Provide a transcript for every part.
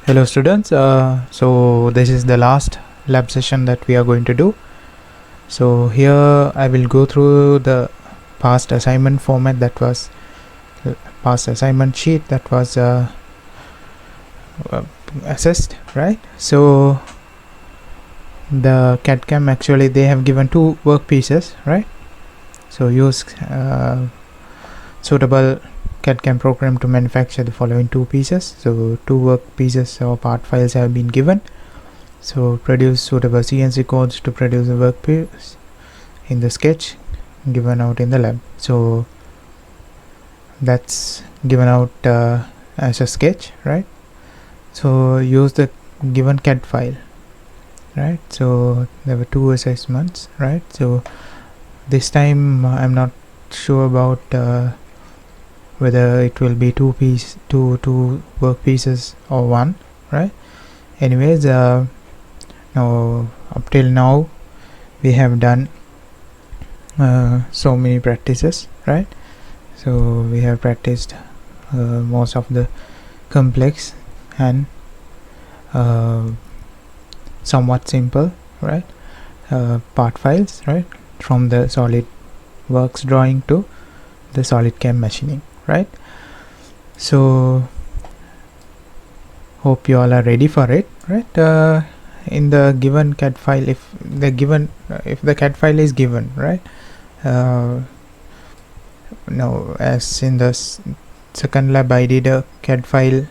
Hello students, so this is the last lab session that we are going to do. So here I will go through the past assignment format, that was past assignment sheet that was assessed, right? So the CAD/CAM, actually they have given two work pieces, right? So use suitable CAD/CAM program to manufacture the following two pieces. So two work pieces or part files have been given. So produce suitable CNC codes to produce the work piece in the sketch given out in the lab. So that's given out as a sketch, right? So use the given CAD file, right? So there were two assessments, right? So this time I'm not sure about whether it will be two work pieces or one, right? Anyways, now up till now we have done so many practices, right? So we have practiced most of the complex and somewhat simple, right, part files, right, from the SolidWorks drawing to the SolidCAM machining, right? So hope you all are ready for it, right? In the given CAD file, if the CAD file is given, right, now as in the second lab I did a CAD file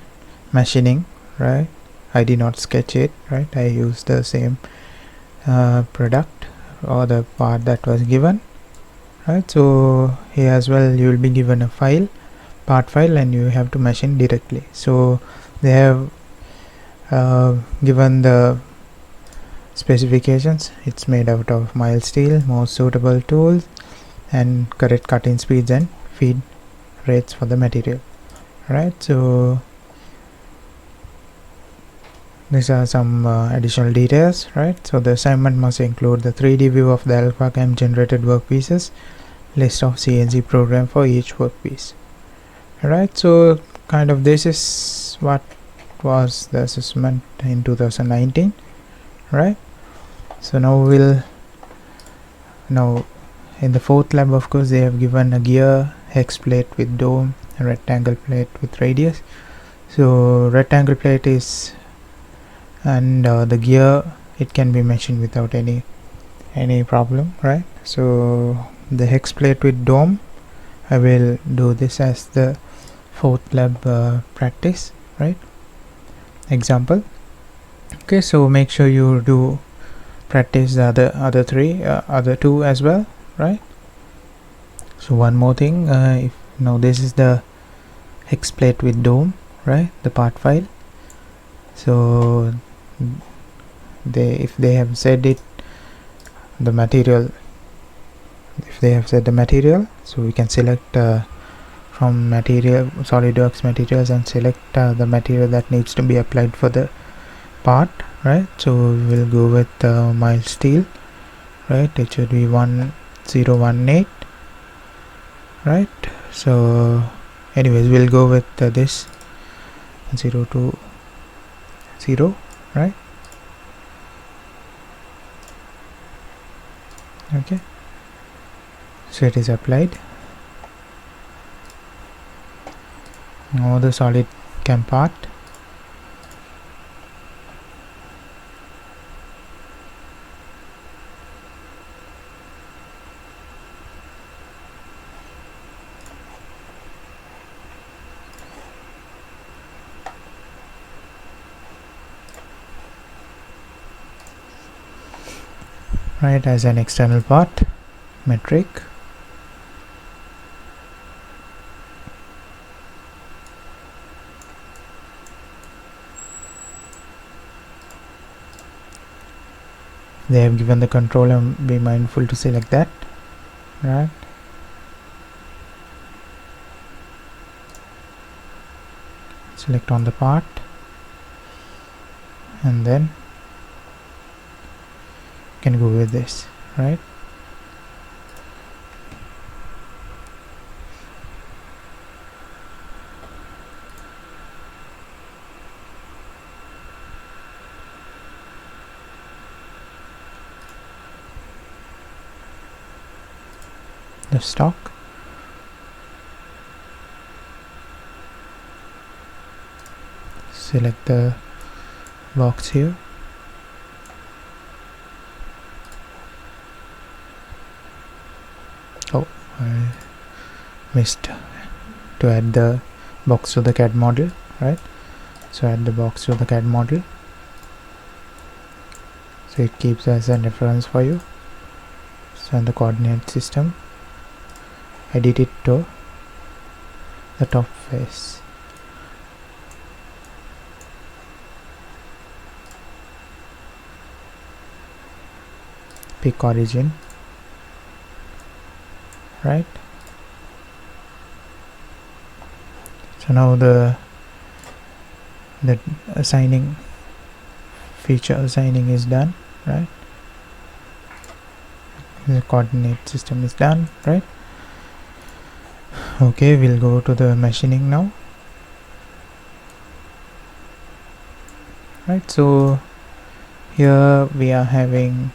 machining, right? I did not sketch it, right? I used the same product or the part that was given, right? So here as well you will be given a part file, and you have to machine directly. So they have given the specifications. It's made out of mild steel, most suitable tools, and correct cutting speeds and feed rates for the material, right? So these are some additional details, right? So the assignment must include the 3D view of the AlphaCAM generated workpieces, list of CNC program for each workpiece, right? So kind of this is what was the assessment in 2019, right? So now in the fourth lab, of course, they have given a gear, hex plate with dome, a rectangle plate with radius. So rectangle plate is, and the gear, it can be machined without any problem, right? So the hex plate with dome, I will do this as the fourth lab practice, right, example. Okay, so make sure you do practice the other two as well, right? So one more thing, if now this is the hex plate with dome, right, the part file. So if they have said it, the material, if they have said the material, so we can select from material, SolidWorks materials, and select the material that needs to be applied for the part, right? So we will go with mild steel, right? It should be 1018, right? So anyways, we'll go with this 020, right? Okay, so it is applied. Now the SolidCAM part, right, as an external part, metric. They have given the control, and be mindful to select that, right? Select on the part, and then can go with this, right? the stock. Select the box here. Oh, I missed to add the box to the CAD model, right? So add the box to the CAD model, so it keeps as a reference for you. So in the coordinate system, edit it to the top face. Pick origin, right? So now the assigning feature assigning is done, right? The coordinate system is done, right? Okay, we'll go to the machining now, right? So here we are having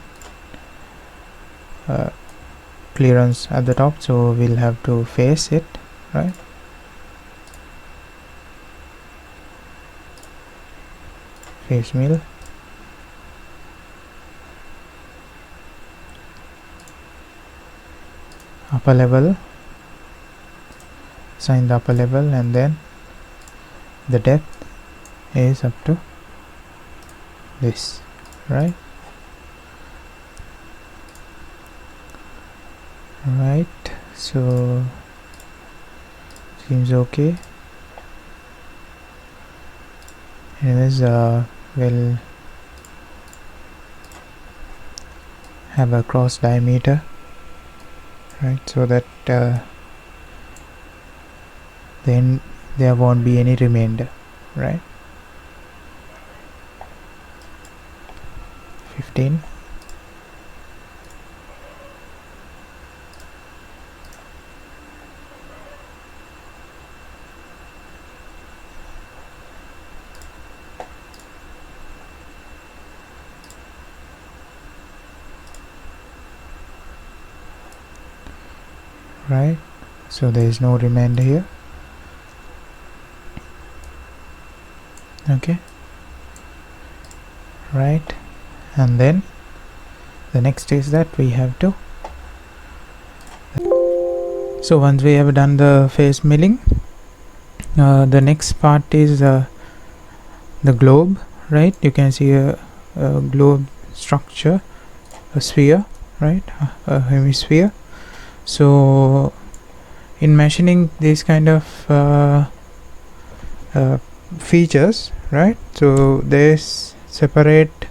clearance at the top, so we'll have to face it, right? Face mill, upper level, assign the upper level, and then the depth is up to this, right? Right, so seems okay. Anyways, we'll have a cross diameter, right, so that then there won't be any remainder, right? 15. Right, so there is no remainder here. Okay, right, and then the next is that we have to, so once we have done the face milling, the next part is the globe, right? You can see a globe structure, a sphere, right, a hemisphere. So in machining these kind of features, right, so there's separate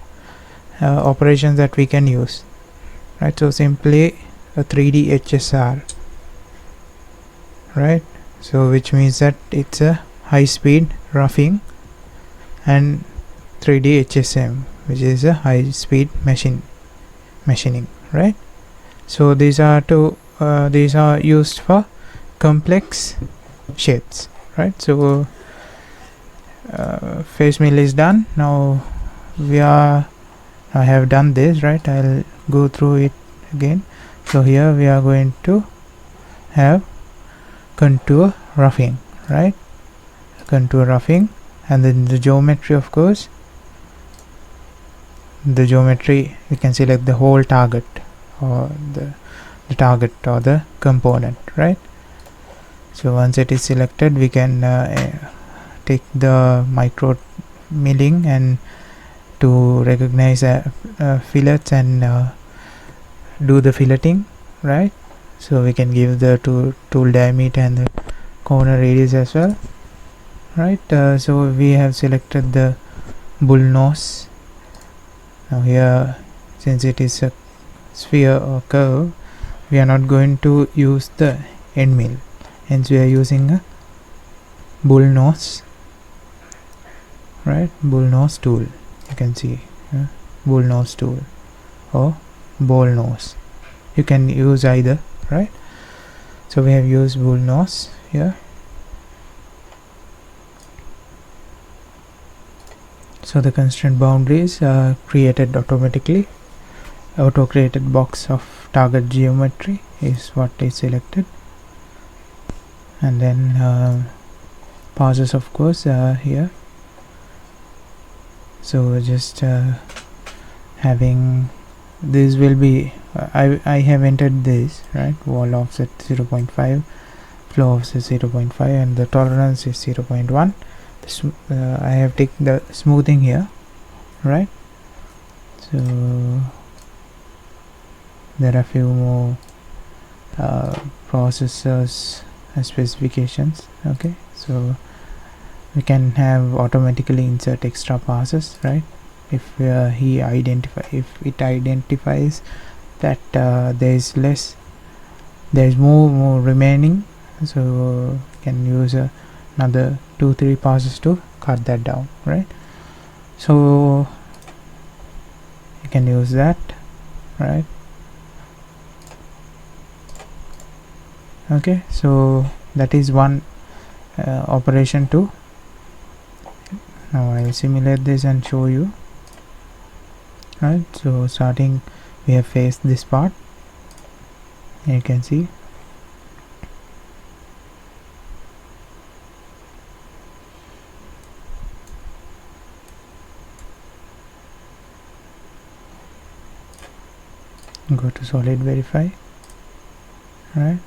operations that we can use, right? So simply a 3D HSR, right, so which means that it's a high speed roughing, and 3D HSM, which is a high speed machining, right? So these are used for complex shapes, right? So face mill is done. Now I have done this, right? I'll go through it again. So here we are going to have contour roughing, right? Contour roughing, and then the geometry, of course. The geometry, we can select the whole target, or the target or the component, right? So once it is selected, we can take the micro milling and to recognize fillets and do the filleting, right? So we can give the tool diameter and the corner radius as well, right? So we have selected the bull nose. Now here, since it is a sphere or curve, we are not going to use the end mill, hence we are using a bull nose, right? Bull nose tool, you can see bull nose tool or ball nose, you can use either, right? So we have used bull nose here. So the constraint boundaries are created automatically, auto created box of target geometry is what is selected, and then passes of course here. So just having this will be I have entered this, right? Wall offset 0.5, flow offset 0.5, and the tolerance is 0.1. I have taken the smoothing here, right? So there are few more processors and specifications. Okay, so we can have automatically insert extra passes, right? If if it identifies that there is more remaining, so can use another 2-3 passes to cut that down, right? So you can use that, right? Okay, so that is one operation too. Now I will simulate this and show you, right? So starting, we have faced this part, you can see. Go to solid verify, right?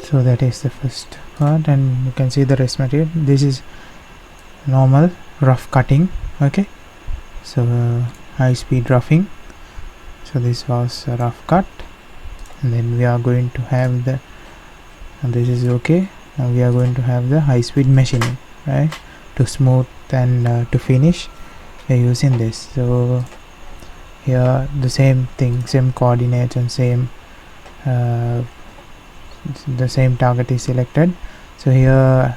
So that is the first part, and you can see the rest material. This is normal rough cutting. Okay, so high speed roughing. So this was a rough cut, and then we are going to have the, and this is okay. Now we are going to have the high speed machining, right, to smooth and to finish. We are using this. So here the same thing, same coordinates and same the same target is selected. So here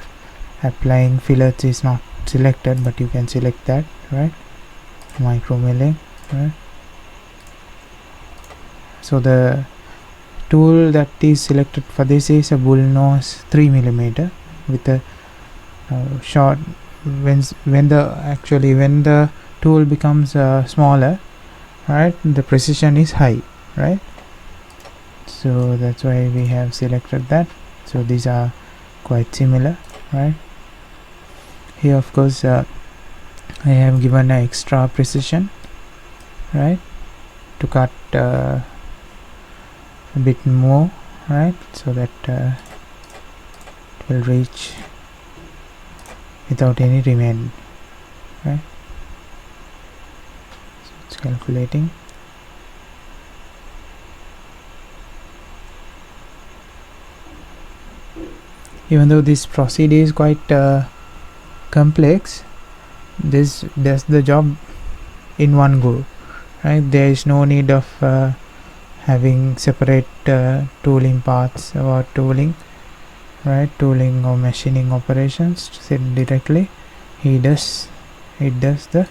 applying fillets is not selected, but you can select that, right? Micro milling, right? So the tool that is selected for this is a bull nose 3mm with a short. When the tool becomes smaller, right, the precision is high, right? So that's why we have selected that. So these are quite similar, right? Here of course I have given an extra precision, right, to cut a bit more, right, so that it will reach without any remain, right? So it's calculating. Even though this procedure is quite complex, this does the job in one go, right? There is no need of having separate tooling paths or tooling, right? Tooling or machining operations to set directly. It does the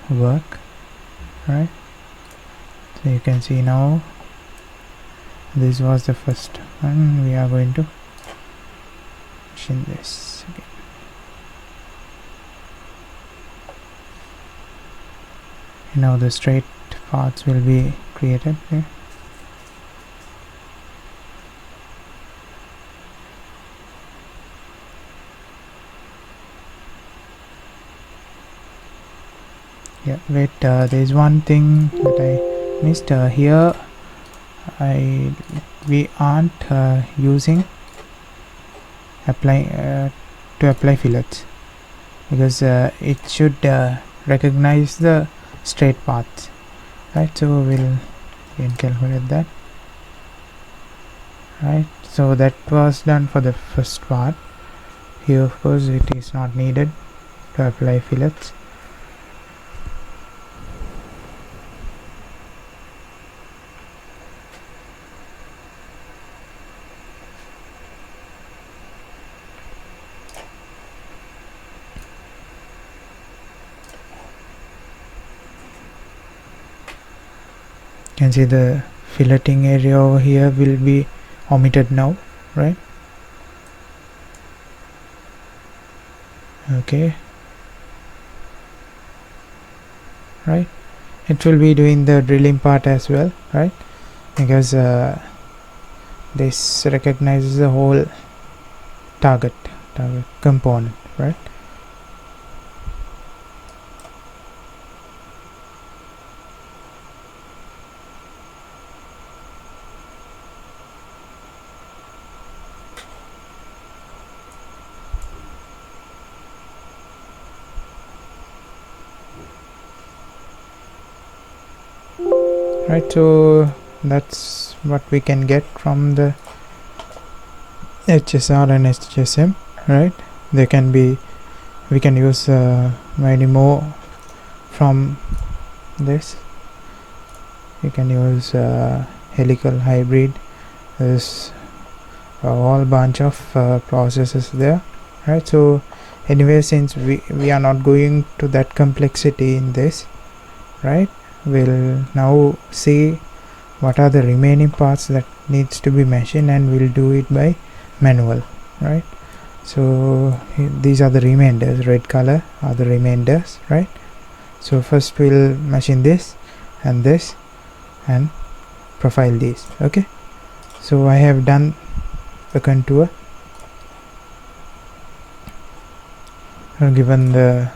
work, right? So you can see now this was the first one. We are going to machine this again. Now the straight paths will be created here. Yeah, wait, there is one thing that I missed here. We aren't using to apply fillets, because it should recognize the straight paths, right? So we'll again calculate that, right? So that was done for the first part. Here of course it is not needed to apply fillets. You can see the filleting area over here will be omitted now, right? Okay, right, it will be doing the drilling part as well, right? Because this recognizes the whole target component, right? Right, so that's what we can get from the HSR and HSM, right? We can use many more from this. You can use helical hybrid. There's a whole bunch of processes there, right? So anyway, since we are not going to that complexity in this, right, we'll now see what are the remaining parts that needs to be machined, and we'll do it by manual, right? So these are the remainders. Red color are the remainders, right? So first we'll machine this and profile these. Okay, so I have done a contour. I've given the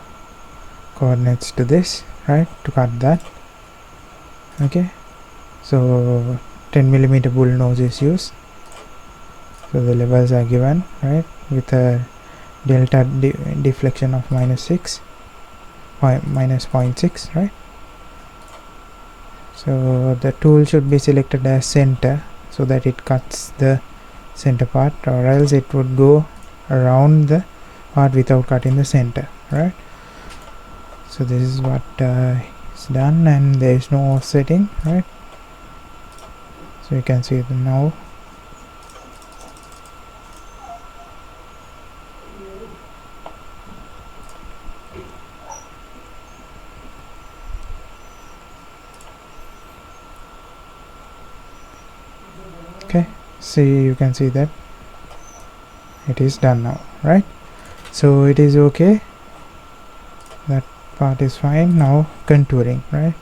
coordinates to this, right, to cut that. Okay, so 10mm bull nose is used. So the levels are given, right, with a delta deflection of minus 0.6, right? So the tool should be selected as center so that it cuts the center part, or else it would go around the part without cutting the center, right? So this is what is done, and there is no offsetting, right? So you can see it now. Okay, see, you can see that it is done now, right? So it is okay, that part is fine. Now contouring, right?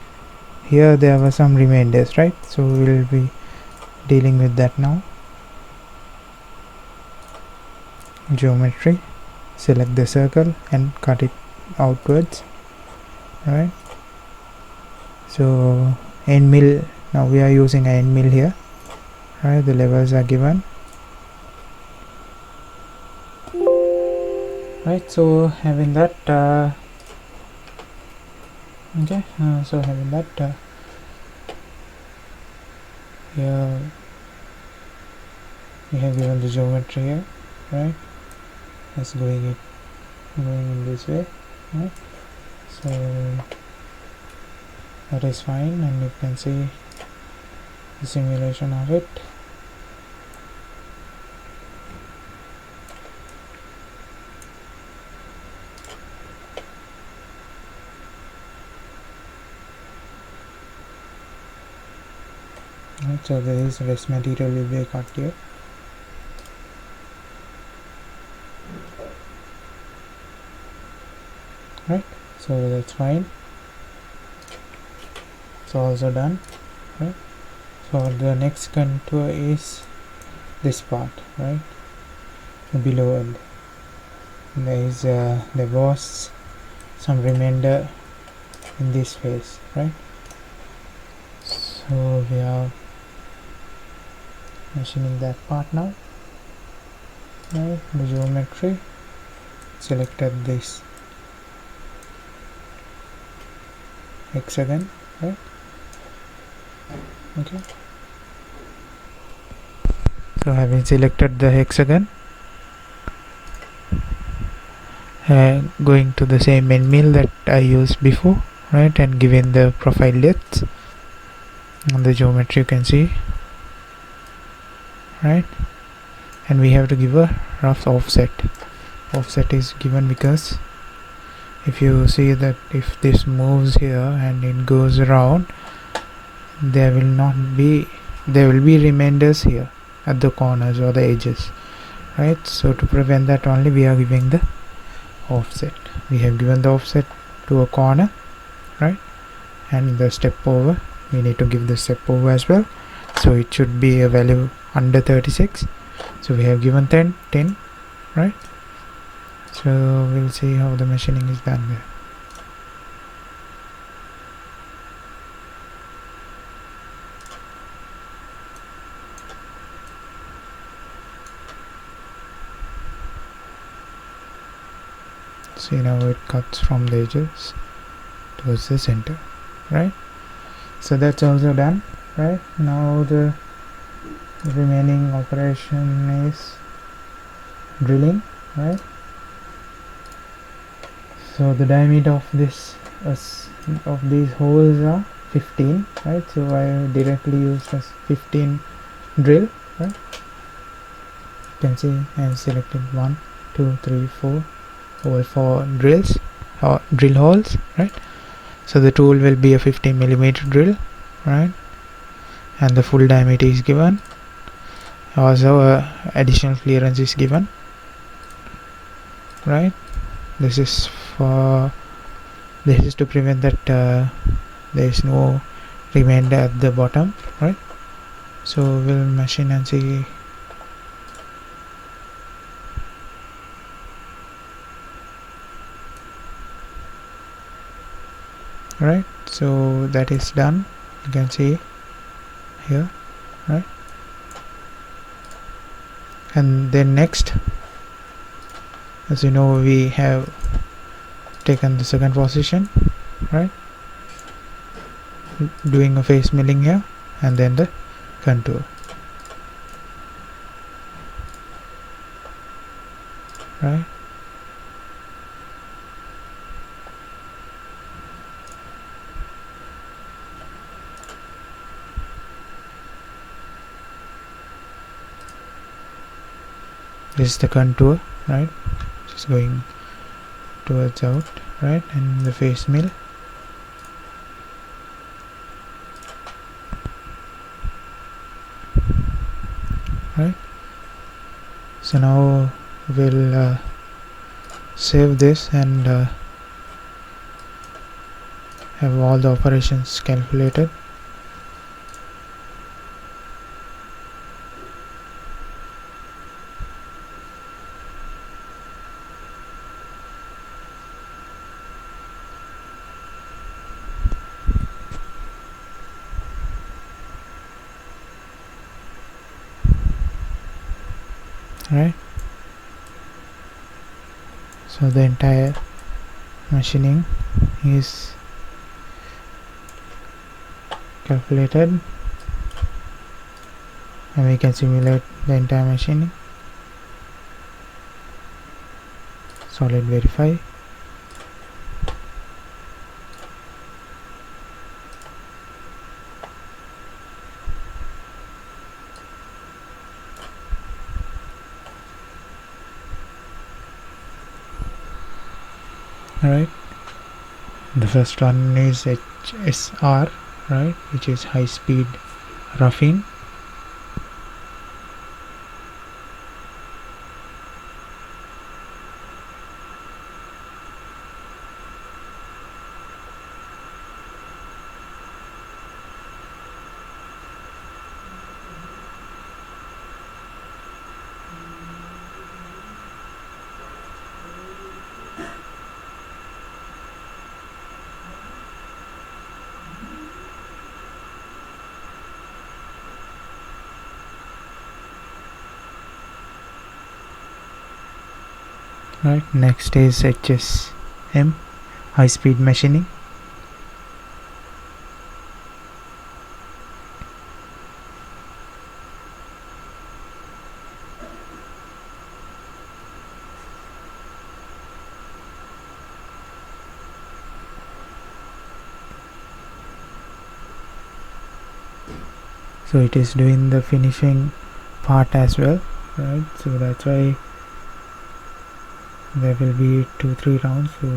Here there were some remainders, right? So we will be dealing with that now. Geometry, select the circle and cut it outwards, right? So end mill, now we are using an end mill here, right? The levels are given, right? So having that okay, so having that here we have given the geometry here, right? It's going in this way, right? So that is fine, and you can see the simulation of it. Right, so there is rest material will be cut here. Right, so that's fine. It's also done, right? So the next contour is this part, right, the below end. There was some remainder in this phase, right? So we are machining that part now, right? The geometry, selected this, hexagon, right? Okay, so having selected the hexagon, going to the same end mill that I used before, right, and given the profile depth on the geometry, you can see, right, and we have to give a rough offset. Offset is given because if you see that if this moves here and it goes around, there will be remainders here at the corners or the edges, right? So to prevent that only, we are giving the offset. We have given the offset to a corner, right, and the step over, we need to give the step over as well, so it should be a value under 36. So we have given 10, right? So we'll see how the machining is done there. See, now it cuts from the edges towards the center, right? So that's also done, right? Now the remaining operation is drilling, right? So the diameter of this of these holes are 15, right? So I directly used as 15 drill, right? You can see I have selected 1, 2, 3, 4 over 4 drills or drill holes, right? So the tool will be a 15mm drill, right, and the full diameter is given. Also additional clearance is given, right? This is to prevent that there is no remainder at the bottom, right? So we'll machine and see. Right, so that is done, you can see here, right? And then next, as you know, we have taken the second position, right, doing a face milling here, and then the contour, right? This is the contour, right, just going towards out, right, and the face mill, right? So now we'll save this and have all the operations calculated. Right, so the entire machining is calculated, and we can simulate the entire machining. Solid verify, right? The first one is HSR, right, which is high speed roughing. Right, next is HSM, high speed machining. so it is doing the finishing part as well, right? So that's why there will be 2-3 rounds. So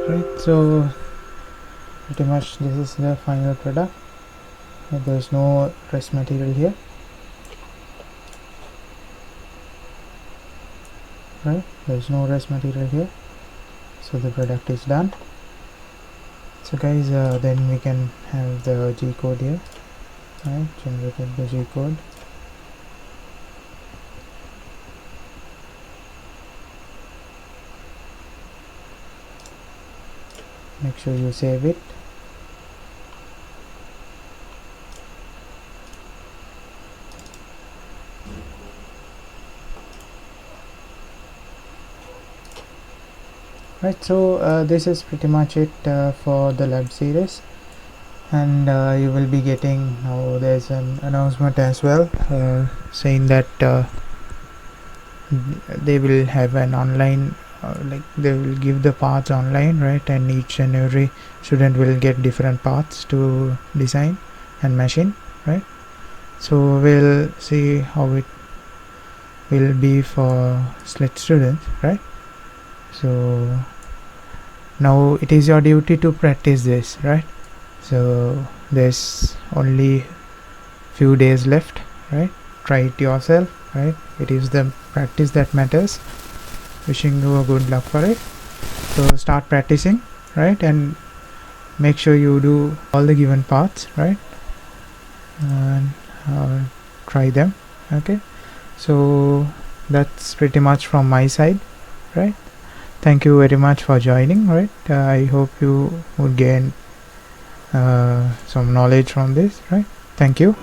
right, so pretty much this is the final product. There's no rest material here, right? There's no rest material here, so the product is done. So guys, then we can have the G code here, right? Generated the G code. Make sure you save it. Right, so this is pretty much it for the lab series, and you will be getting, now there's an announcement as well saying that they will have an online like they will give the parts online, right? And each and every student will get different parts to design and machine, right? So we'll see how it will be for SLIIT students, right? So now it is your duty to practice this, right? So there's only few days left, right? Try it yourself, right? It is the practice that matters. Wishing you a good luck for it. So start practicing, right? And make sure you do all the given parts, right? And try them. Okay, so that's pretty much from my side, right? Thank you very much for joining, right? I hope you would gain some knowledge from this, right? Thank you.